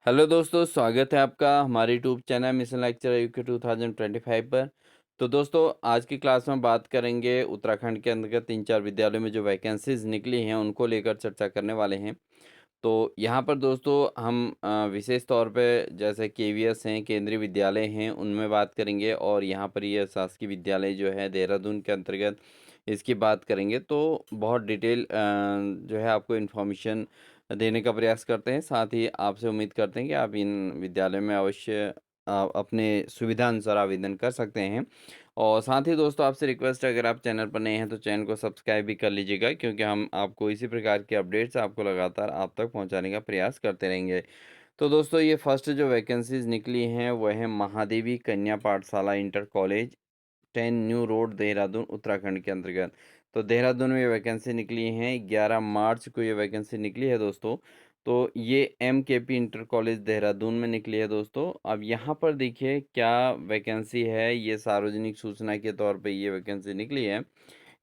Hello दोस्तों, स्वागत है आपका हमारे YouTube channel mission lecture UK 2025 पर। तो दोस्तों, आज की क्लास में बात करेंगे उत्तराखंड के अंतर्गत 3-4 विद्यालयों में जो वैकेंसीज़ निकली हैं, उनको लेकर चर्चा करने वाले हैं। तो यहाँ पर दोस्तों हम विशेष तौर पे जैसे केवीएस हैं, केंद्रीय विद्यालय हैं, उनमें बात करेंगे और यहाँ पर ये शासकीय विद्यालय जो है देहरादून के अंतर्गत इसकी बात करेंगे। तो बहुत डिटेल जो है आपको इन्फॉर्मेशन देने का प्रयास करते हैं। साथ ही आपसे उम्मीद करते हैं कि आप इन विद्यालयों में अवश्य अपने सुविधा अनुसार आवेदन कर सकते हैं। और साथ ही दोस्तों आपसे रिक्वेस्ट है, अगर आप चैनल पर नए हैं तो चैनल को सब्सक्राइब भी कर लीजिएगा, क्योंकि हम आपको इसी प्रकार के अपडेट्स आपको लगातार आप तक पहुंचाने का प्रयास करते रहेंगे। तो दोस्तों, ये फर्स्ट जो वैकेंसीज निकली हैं वह है महादेवी कन्या पाठशाला inter college 10 new road Dehradun Uttarakhand के अंतर्गत। तो देहरादून में ये वैकेंसी निकली हैं, 11 मार्च को ये वैकेंसी निकली है दोस्तों। तो ये एमकेपी इंटर कॉलेज देहरादून में निकली है दोस्तों। अब यहाँ पर देखिए क्या वैकेंसी है, ये सार्वजनिक सूचना के तौर पे ये वैकेंसी निकली है।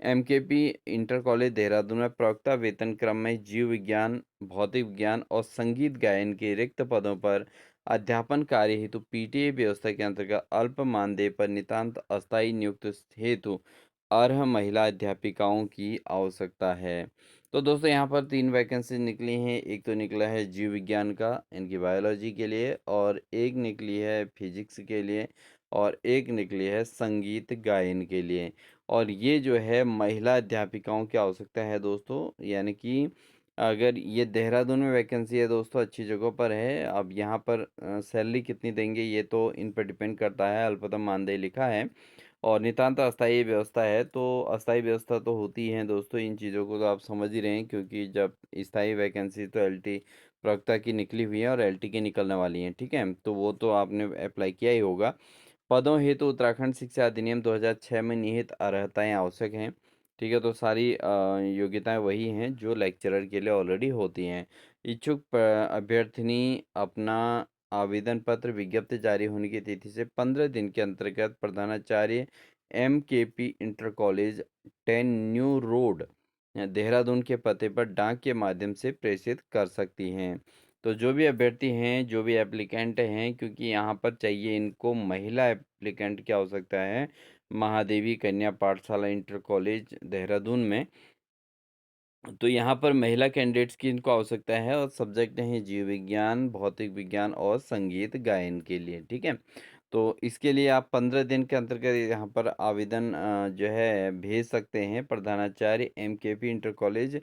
एमकेपी इंटर कॉलेज देहरादून में प्रवक्ता वेतन क्रम में जीव विज्ञान, भौतिक विज्ञान और संगीत गायन के रिक्त पदों पर अध्यापन कार्य हेतु पीटीए व्यवस्था के अंतर्गत अल्प मानदेय पर नितांत अस्थायी नियुक्त हेतु अर्ह महिला अध्यापिकाओं की आवश्यकता है। तो दोस्तों यहाँ पर 3 वैकेंसी निकली हैं। एक तो निकला है जीव विज्ञान का, इनकी बायोलॉजी के लिए, और एक निकली है फिजिक्स के लिए, और एक निकली है संगीत गायन के लिए। और ये जो है महिला अध्यापिकाओं की आवश्यकता है दोस्तों, यानी कि अगर ये देहरादून में वैकेंसी है दोस्तों, अच्छी जगहों पर है। अब यहाँ पर सैलरी कितनी देंगे ये तो इन पर डिपेंड करता है, अल्पतम मानदेय लिखा है। और नितांत अस्थायी व्यवस्था है, तो अस्थायी व्यवस्था तो होती है दोस्तों, इन चीज़ों को तो आप समझ ही रहे हैं, क्योंकि जब स्थायी वैकेंसी तो एलटी प्रवक्ता की निकली हुई है और एलटी की निकलने वाली हैं, ठीक है, तो वो तो आपने अप्लाई किया ही होगा। पदों हेतु उत्तराखंड शिक्षा अधिनियम 2006 में निहित अर्हताएं आवश्यक हैं। ठीक है, तो सारी योग्यताएं वही हैं जो लेक्चरर के लिए ऑलरेडी होती हैं। इच्छुक अभ्यर्थिनी अपना आवेदन पत्र विज्ञप्ति जारी होने की तिथि से 15 दिन के अंतर्गत प्रधानाचार्य MKP inter college 10 new road Dehradun के पते पर डाक के माध्यम से प्रेषित कर सकती हैं। तो जो भी अभ्यर्थी हैं, जो भी एप्लीकेंट हैं, क्योंकि यहाँ पर चाहिए इनको महिला एप्लीकेंट की आवश्यकता है, महादेवी कन्या पाठशाला इंटर कॉलेज देहरादून में। तो यहाँ पर महिला कैंडिडेट्स की इनको आवश्यकता है और सब्जेक्ट हैं जीव विज्ञान, भौतिक विज्ञान और संगीत गायन के लिए, ठीक है। तो इसके लिए आप 15 दिन के अंतर्गत यहाँ पर आवेदन जो है भेज सकते हैं प्रधानाचार्य MKP inter college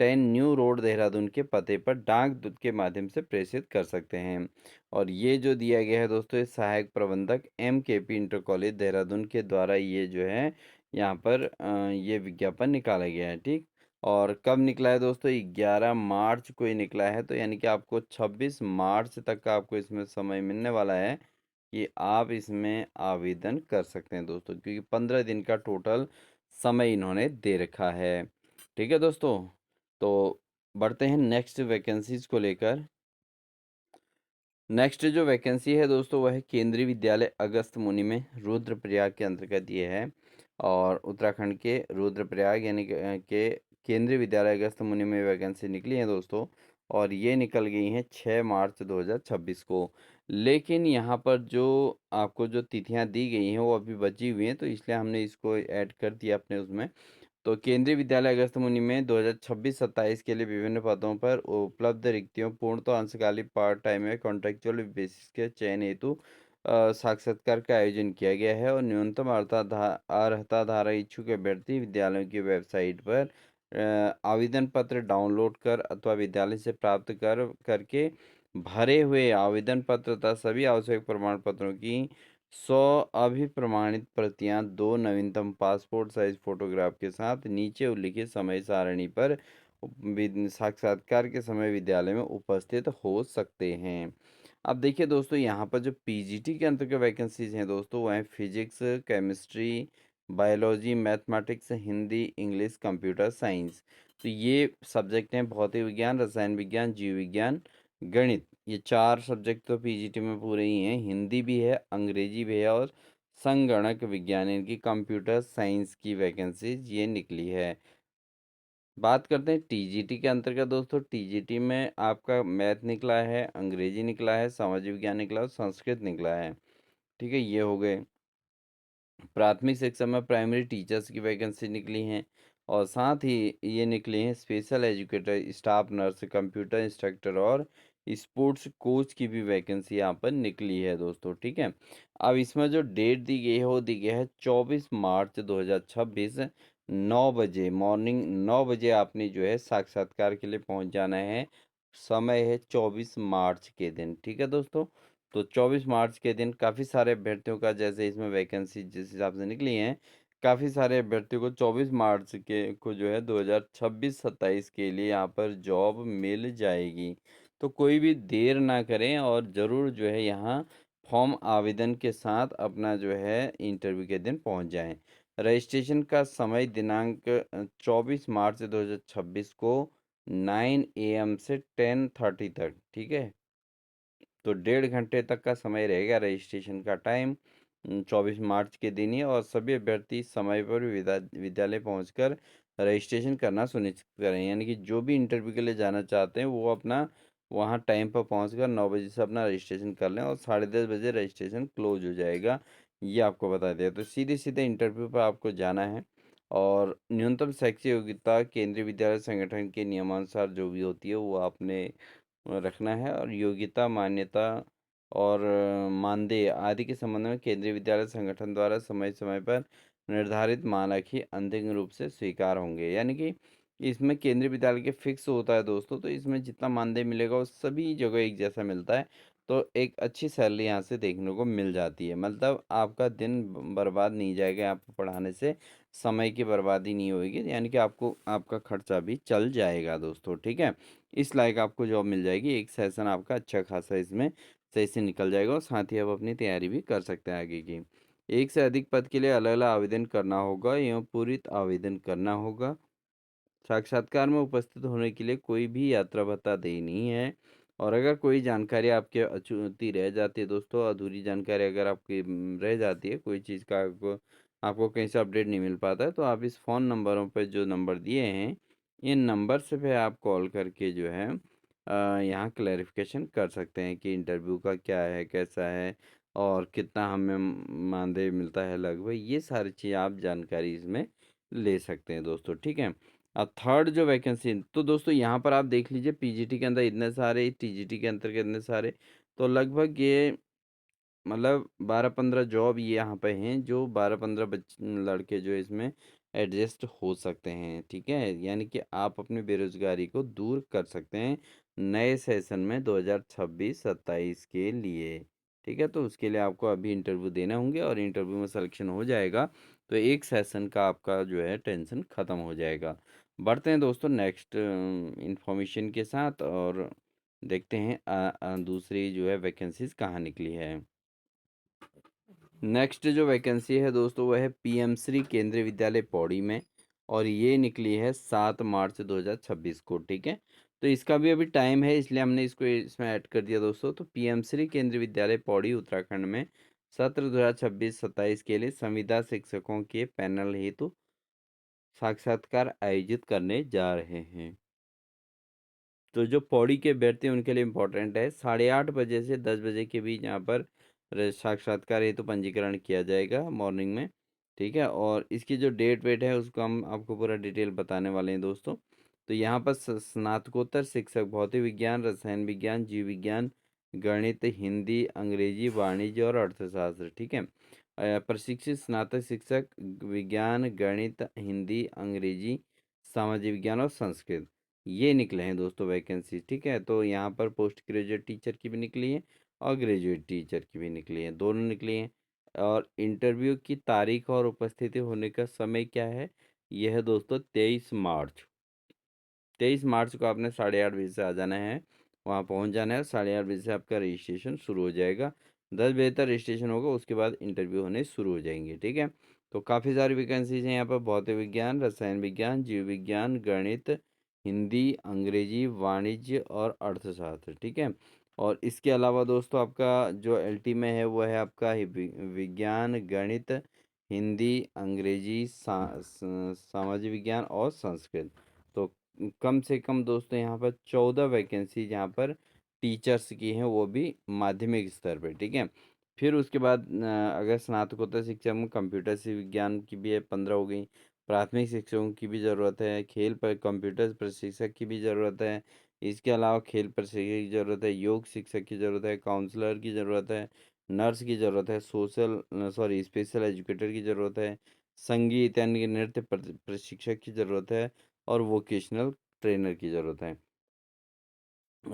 10 new road Dehradun के पते पर डाक दूत के माध्यम से प्रेषित कर सकते हैं। और ये जो दिया गया है दोस्तों, ये सहायक प्रबंधक एमकेपी इंटर कॉलेज देहरादून के द्वारा ये जो है यहाँ पर ये विज्ञापन निकाला गया है, ठीक। और कब निकला है दोस्तों, 11 मार्च को ही निकला है। तो यानी कि आपको 26 मार्च तक का आपको इसमें समय मिलने वाला है कि आप इसमें आवेदन कर सकते हैं दोस्तों, क्योंकि 15 दिन का टोटल समय इन्होंने दे रखा है। ठीक है दोस्तों, तो बढ़ते हैं नेक्स्ट वैकेंसीज को लेकर। नेक्स्ट जो वैकेंसी है दोस्तों वह है केंद्रीय विद्यालय अगस्त मुनि में रुद्रप्रयाग के अंतर्गत ये है। और उत्तराखंड के रुद्रप्रयाग यानी के केंद्रीय विद्यालय अगस्त मुनि में वैकेंसी निकली है दोस्तों। और ये निकल गई हैं 6 मार्च 2026 को। लेकिन यहाँ पर जो आपको जो तिथियाँ दी गई हैं वो अभी बची हुई हैं, तो इसलिए हमने इसको ऐड कर दिया अपने उसमें। तो केंद्रीय विद्यालय अगस्त मुनि में 2026-27 के लिए विभिन्न पदों पर उपलब्ध रिक्तियों पूर्ण तो अंशकालिक पार्ट टाइम या कॉन्ट्रेक्चुअल बेसिस के चयन हेतु साक्षात्कार का आयोजन किया गया है। और न्यूनतम अर्हता धारा इच्छुक अभ्यर्थी विद्यालयों की वेबसाइट पर आवेदन पत्र डाउनलोड कर अथवा विद्यालय से प्राप्त करके भरे हुए आवेदन पत्र तथा सभी आवश्यक प्रमाण पत्रों की 100 अभिप्रमाणित प्रतियां 2 नवीनतम पासपोर्ट साइज फोटोग्राफ के साथ नीचे उल्लिखित समय सारणी पर साक्षात्कार के समय विद्यालय में उपस्थित हो सकते हैं। अब देखिए दोस्तों, यहाँ पर जो पीजीटी के अंतर्गत वैकेंसीज हैं दोस्तों, वह हैं physics, chemistry, biology, mathematics, Hindi, English, computer science. तो ये सब्जेक्ट हैं भौतिक विज्ञान, रसायन विज्ञान, जीव विज्ञान, गणित। ये 4 सब्जेक्ट तो पीजीटी में पूरे ही हैं। हिंदी भी है, अंग्रेजी भी है और संगणक विज्ञान, इनकी कंप्यूटर साइंस की वैकेंसीज ये निकली है। बात करते हैं टीजीटी के अंतर्गत दोस्तों। टीजीटी में आपका मैथ निकला है, अंग्रेजी निकला है, सामाजिक विज्ञान निकला है और संस्कृत निकला है। ठीक है, ये हो गए। प्राथमिक शिक्षा में प्राइमरी टीचर्स की वैकेंसी निकली हैं और साथ ही ये निकली हैं special educator, staff nurse, computer instructor और स्पोर्ट्स कोच की भी वैकेंसी यहाँ पर निकली है दोस्तों। ठीक है, अब इसमें जो डेट दी गई है वो दी गई है 24 मार्च 2026, 9 बजे, मॉर्निंग 9 बजे आपने जो है साक्षात्कार के लिए पहुँच जाना है। समय है 24 मार्च के दिन। ठीक है दोस्तों, तो 24 मार्च के दिन काफ़ी सारे अभ्यर्थियों का, जैसे इसमें वैकेंसी जिस हिसाब से निकली हैं, काफ़ी सारे अभ्यर्थियों को 24 मार्च के को जो है 2026-27 के लिए यहाँ पर जॉब मिल जाएगी। तो कोई भी देर ना करें और ज़रूर जो है यहाँ फॉर्म आवेदन के साथ अपना जो है इंटरव्यू के दिन पहुँच जाएं। रजिस्ट्रेशन का समय दिनांक 24 मार्च 2026 को 9 AM से 10:30 तक। ठीक है, तो 1.5 घंटे तक का समय रहेगा रजिस्ट्रेशन का टाइम 24 मार्च के दिन ही। और सभी अभ्यर्थी समय पर विद्यालय पहुंचकर रजिस्ट्रेशन करना सुनिश्चित करें, यानी कि जो भी इंटरव्यू के लिए जाना चाहते हैं वो अपना वहां टाइम पर पहुंचकर 9 बजे से अपना रजिस्ट्रेशन कर लें और 10:30 बजे रजिस्ट्रेशन क्लोज हो जाएगा। ये आपको बता दिया। तो सीधे सीधे इंटरव्यू पर आपको जाना है और न्यूनतम शैक्षिक योग्यता केंद्रीय विद्यालय संगठन के नियमानुसार जो भी होती है वो आपने रखना है। और योग्यता, मान्यता और मानदेय आदि के संबंध में केंद्रीय विद्यालय संगठन द्वारा समय समय पर निर्धारित मानक ही अंतिम रूप से स्वीकार होंगे। यानी कि इसमें केंद्रीय विद्यालय के फिक्स होता है दोस्तों, तो इसमें जितना मानदेय मिलेगा वो सभी जगह एक जैसा मिलता है। तो एक अच्छी सैलरी यहाँ से देखने को मिल जाती है, मतलब आपका दिन बर्बाद नहीं जाएगा यहाँ पर पढ़ाने से, समय की बर्बादी नहीं होगी, यानी कि आपको आपका खर्चा भी चल जाएगा दोस्तों। ठीक है, इस लायक आपको जॉब मिल जाएगी। एक सेशन आपका अच्छा खासा इसमें सही से निकल जाएगा और साथ ही आप अपनी तैयारी भी कर सकते हैं आगे की। एक से अधिक पद के लिए अलग-अलग आवेदन करना होगा एवं पूरित आवेदन करना होगा। साक्षात्कार में उपस्थित होने के लिए कोई भी यात्रा भत्ता देय नहीं है। और अगर कोई जानकारी आपके अछूती रह जाती है दोस्तों, अधूरी जानकारी अगर आपकी रह जाती है, कोई चीज़ का आपको आपको कहीं से अपडेट नहीं मिल पाता है, तो आप इस फ़ोन नंबरों पे जो नंबर दिए हैं, इन नंबर से पे आप कॉल करके जो है यहाँ क्लैरिफ़िकेशन कर सकते हैं कि इंटरव्यू का क्या है, कैसा है और कितना हमें मानदेय मिलता है लगभग, ये सारी चीज़ आप जानकारी इसमें ले सकते हैं दोस्तों। ठीक है? अब थर्ड जो वैकेंसी, तो दोस्तों यहाँ पर आप देख लीजिए पीजीटी के अंदर इतने सारे, टीजीटी के अंतर्गत इतने सारे, तो लगभग ये मतलब 12-15 जॉब ये यहाँ पे हैं जो 12-15 लड़के जो इसमें एडजस्ट हो सकते हैं। ठीक है, यानी कि आप अपनी बेरोजगारी को दूर कर सकते हैं नए सेशन में 2026-27 के लिए। ठीक है, तो उसके लिए आपको अभी इंटरव्यू देने होंगे और इंटरव्यू में सिलेक्शन हो जाएगा तो एक सेशन का आपका जो है टेंशन ख़त्म हो जाएगा। बढ़ते हैं दोस्तों नेक्स्ट इंफॉर्मेशन के साथ और देखते हैं दूसरी जो है वैकेंसीज कहाँ निकली है। नेक्स्ट जो वैकेंसी है दोस्तों वह है पीएम श्री केंद्रीय विद्यालय पौड़ी में और ये निकली है 7 मार्च 2026 को। ठीक है, तो इसका भी अभी टाइम है इसलिए हमने इसको इसमें ऐड कर दिया दोस्तों। तो पीएम श्री केंद्रीय विद्यालय पौड़ी उत्तराखंड में सत्र 2026-27 के लिए संविदा शिक्षकों के पैनल हेतु साक्षात्कार आयोजित करने जा रहे हैं। तो जो पौड़ी के अभ्यर्थी हैं उनके लिए इम्पोर्टेंट है, 8:30 बजे से 10 बजे के बीच यहाँ पर साक्षात्कार हेतु पंजीकरण किया जाएगा मॉर्निंग में। ठीक है, और इसकी जो डेट वेट है उसको हम आपको पूरा डिटेल बताने वाले हैं दोस्तों। तो यहाँ पर स्नातकोत्तर शिक्षक भौतिक विज्ञान, रसायन विज्ञान, जीव विज्ञान, गणित, हिंदी, अंग्रेजी, वाणिज्य और अर्थशास्त्र। ठीक है, प्रशिक्षित स्नातक शिक्षक विज्ञान, गणित, हिंदी, अंग्रेजी, सामाजिक विज्ञान और संस्कृत, ये निकले हैं दोस्तों वैकेंसी। ठीक है, तो यहाँ पर पोस्ट ग्रेजुएट टीचर की भी निकली है और ग्रेजुएट टीचर की भी निकली है, दोनों निकली हैं। और इंटरव्यू की तारीख और उपस्थिति होने का समय क्या है, यह है दोस्तों 23 मार्च। 23 मार्च को आपने 8:30 बजे से आ जाना है, वहाँ पहुँच जाना है। 8:30 बजे से आपका रजिस्ट्रेशन शुरू हो जाएगा, 10 बजे तक रजिस्ट्रेशन होगा, उसके बाद इंटरव्यू होने शुरू हो जाएंगे। ठीक है, तो काफ़ी सारी वैकेंसीज हैं यहाँ पर, भौतिक विज्ञान, रसायन विज्ञान, जीव विज्ञान, गणित, हिंदी, अंग्रेजी, वाणिज्य और अर्थशास्त्र। ठीक है, और इसके अलावा दोस्तों आपका जो एलटी में है वो है आपका विज्ञान, गणित, हिंदी, अंग्रेजी, सामाजिक विज्ञान और संस्कृत। तो कम से कम दोस्तों यहाँ पर 14 वैकेंसीज यहाँ पर टीचर्स की हैं, वो भी माध्यमिक स्तर पे, ठीक है। फिर उसके बाद अगर स्नातकोत्तर शिक्षा में कंप्यूटर से विज्ञान की भी है, 15 हो गई। प्राथमिक शिक्षकों की भी ज़रूरत है, खेल पर कंप्यूटर प्रशिक्षक की भी ज़रूरत है। इसके अलावा खेल प्रशिक्षक की ज़रूरत है, योग शिक्षक की ज़रूरत है, काउंसलर की ज़रूरत है, नर्स की ज़रूरत है, स्पेशल एजुकेटर की ज़रूरत है, संगीत यानी कि नृत्य प्रशिक्षक की ज़रूरत है, और वोकेशनल ट्रेनर की ज़रूरत है।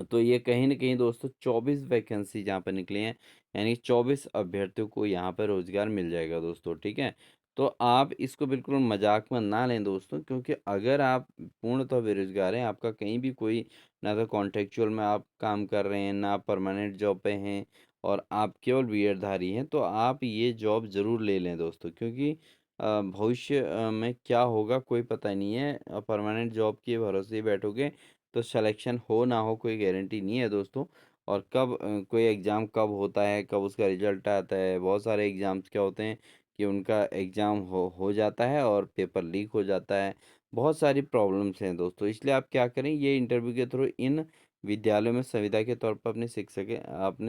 तो ये कहीं न कहीं दोस्तों 24 वैकेंसी जहाँ पर निकली हैं, यानी 24 अभ्यर्थियों को यहाँ पर रोज़गार मिल जाएगा दोस्तों, ठीक है? तो आप इसको बिल्कुल मज़ाक में ना लें दोस्तों, क्योंकि अगर आप पूर्णतः बेरोज़गार हैं, आपका कहीं भी कोई ना तो कॉन्ट्रैक्चुअल में आप काम कर रहे हैं, ना परमानेंट जॉब पे हैं, और आप केवल बीएड धारी हैं, तो आप ये जॉब ज़रूर ले लें दोस्तों, क्योंकि भविष्य में क्या होगा कोई पता नहीं है। परमानेंट जॉब के भरोसे ही बैठोगे तो सिलेक्शन हो ना हो कोई गारंटी नहीं है दोस्तों। और कब कोई एग्ज़ाम कब होता है, कब उसका रिजल्ट आता है, बहुत सारे एग्ज़ाम्स क्या होते हैं कि उनका एग्ज़ाम हो जाता है और पेपर लीक हो जाता है। बहुत सारी प्रॉब्लम्स हैं दोस्तों, इसलिए आप क्या करें, ये इंटरव्यू के थ्रू इन विद्यालयों में संविदा के तौर पर अपने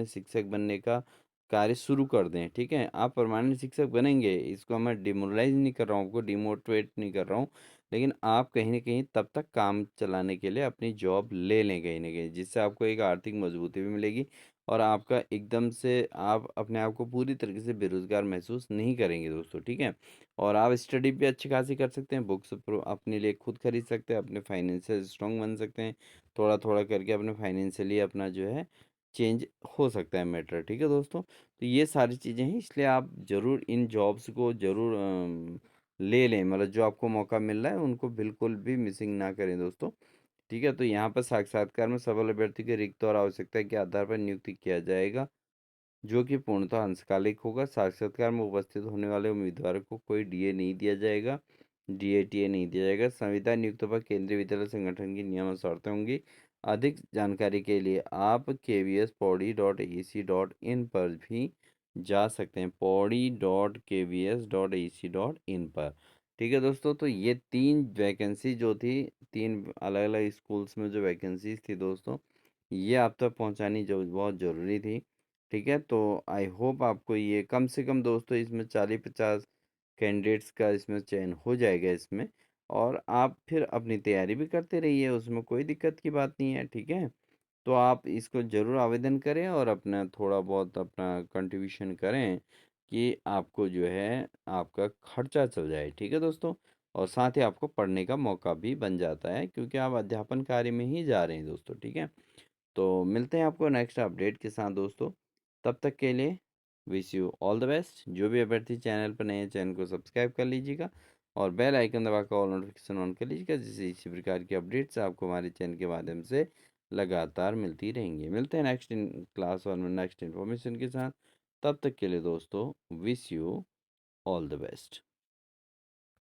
शिक्षक बनने का कार्य शुरू कर दें, ठीक है। आप परमानेंट शिक्षक बनेंगे, इसको मैं डिमोरलाइज नहीं कर रहा हूँ, आपको डिमोटिवेट नहीं कर रहा हूँ, लेकिन आप कहीं न कहीं तब तक काम चलाने के लिए अपनी जॉब ले लें कहीं न कहीं, जिससे आपको एक आर्थिक मजबूती भी मिलेगी, और आपका एकदम से आप अपने आप को पूरी तरीके से बेरोज़गार महसूस नहीं करेंगे दोस्तों, ठीक है? और आप स्टडी भी अच्छी खासी कर सकते हैं, बुक्स अपने लिए खुद खरीद सकते हैं, अपने फाइनेंशियल स्ट्रॉन्ग बन सकते हैं, थोड़ा-थोड़ा करके अपने फाइनेंशियली अपना जो है चेंज हो सकता है मैटर, ठीक है दोस्तों? तो ये सारी चीज़ें हैं, इसलिए आप ज़रूर इन जॉब्स को ज़रूर ले लें, मतलब जो आपको मौका मिल रहा है उनको बिल्कुल भी मिसिंग ना करें दोस्तों, ठीक है। तो यहाँ पर साक्षात्कार में सफल अभ्यर्थी के रिक्त और आवश्यकता के आधार पर नियुक्ति किया जाएगा, जो कि पूर्णतः अंशकालिक होगा। साक्षात्कार में उपस्थित होने वाले उम्मीदवारों को कोई डीए नहीं दिया जाएगा, डीएटीए नहीं दिया जाएगा। संविदा नियुक्तों पर केंद्रीय विद्यालय संगठन की नियम और शर्तें होंगी। अधिक जानकारी के लिए आप kvspody.ac.in पर भी जा सकते हैं, pody.kvs.ac.in पर, ठीक है दोस्तों। तो ये 3 वैकेंसी जो थी, 3 अलग-अलग स्कूल्स में जो वैकेंसीज़ थी दोस्तों, ये आप तक पहुँचानी जो बहुत ज़रूरी थी। ठीक है, तो आई होप आपको ये कम से कम दोस्तों इसमें 40-50 कैंडिडेट्स का इसमें चयन हो जाएगा इसमें, और आप फिर अपनी तैयारी भी करते रहिए, उसमें कोई दिक्कत की बात नहीं है, ठीक है? तो आप इसको ज़रूर आवेदन करें और अपना थोड़ा बहुत अपना कंट्रीब्यूशन करें कि आपको जो है आपका खर्चा चल जाए, ठीक है दोस्तों? और साथ ही आपको पढ़ने का मौका भी बन जाता है, क्योंकि आप अध्यापन कार्य में ही जा रहे हैं दोस्तों, ठीक है? तो मिलते हैं आपको नेक्स्ट अपडेट के साथ दोस्तों। तब तक के लिए wish you all the best. जो भी अभ्यर्थी चैनल पर नए हैं, चैनल को सब्सक्राइब कर लीजिएगा और बेल आइकन दबाकर ऑल नोटिफिकेशन ऑन कर लीजिएगा, जिससे इसी प्रकार की अपडेट्स आपको हमारे चैनल के माध्यम से लगातार मिलती रहेंगी। मिलते हैं नेक्स्ट इन क्लास और नेक्स्ट इन्फॉर्मेशन के साथ। तब तक के लिए दोस्तों wish you all the best.